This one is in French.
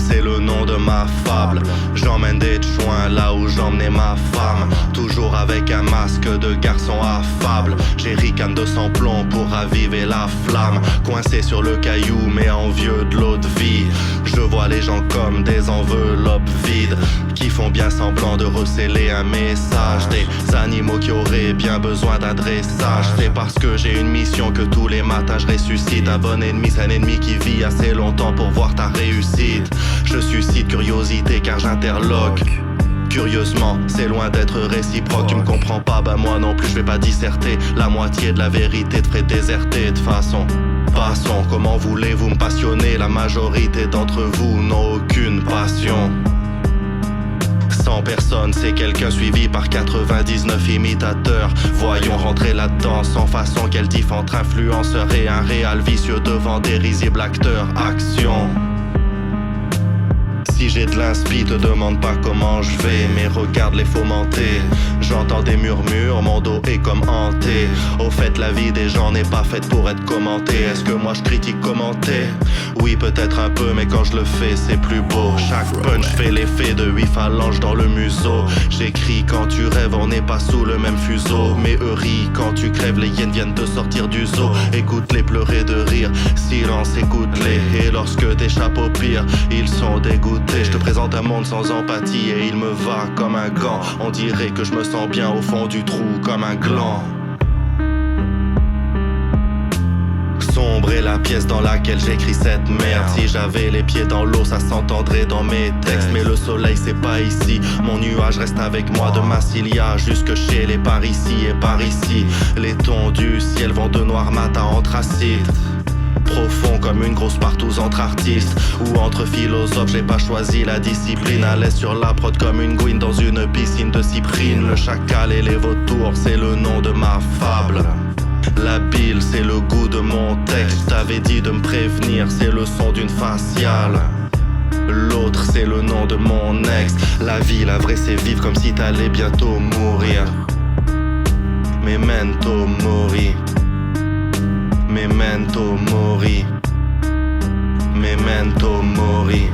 c'est le nom de ma fable. J'emmène des joints là où j'emmenais ma femme, toujours avec un masque de garçon affable. J'ai ricane de sans plomb pour raviver la flamme, coincé sur le caillou mais envieux de l'eau de vie. Je vois les gens comme des enveloppes vides qui font bien semblant de recéler un message. Des animaux qui auraient bien besoin d'un dressage. C'est parce que j'ai une mission que tous les matins je ressuscite. Un bon ennemi, c'est un ennemi qui vit assez longtemps pour voir ta réussite. Je suscite curiosité car j'interloque. Curieusement, c'est loin d'être réciproque. Tu me comprends pas, bah moi non plus je vais pas disserter. La moitié de la vérité te ferait déserter de façon. Passons, comment voulez-vous me passionner? La majorité d'entre vous n'ont aucune passion. 100 personnes, c'est quelqu'un suivi par 99 imitateurs. Voyons rentrer là-dedans sans façon. Quel diff entre influenceur et un réal vicieux devant des risibles acteurs. Action. Si j'ai de l'inspi, te demande pas comment je vais, mais regarde les fomentés. J'entends des murmures, mon dos est comme hanté. Au fait, la vie des gens n'est pas faite pour être commentée. Est-ce que moi je critique commenter? Oui, peut-être un peu, mais quand je le fais, c'est plus beau. Chaque punch fait l'effet de 8 phalanges dans le museau. J'écris quand tu rêves, on n'est pas sous le même fuseau. Mais eux rient quand tu crèves, les hyènes viennent de sortir du zoo. Écoute-les pleurer de rire, silence, écoute-les. Et lorsque t'échappes au pire, ils sont dégoûtés. Je te présente un monde sans empathie et il me va comme un gant. On dirait que je me sens bien au fond du trou comme un gland. Sombre est la pièce dans laquelle j'écris cette merde. Si j'avais les pieds dans l'eau, ça s'entendrait dans mes textes. Mais le soleil c'est pas ici, mon nuage reste avec moi de Massilia jusque chez les Parisis et par ici. Les tons du ciel vont de noir mat à anthracite. Profond comme une grosse partouze entre artistes ou entre philosophes, j'ai pas choisi la discipline. À l'aise sur la prod comme une gouine dans une piscine de cyprine. Le chacal et les vautours, c'est le nom de ma fable. La bile, c'est le goût de mon texte. T'avais dit de me prévenir, c'est le son d'une faciale. L'autre, c'est le nom de mon ex. La vie, la vraie, c'est vivre comme si t'allais bientôt mourir. Memento mori. Memento mori. Memento mori.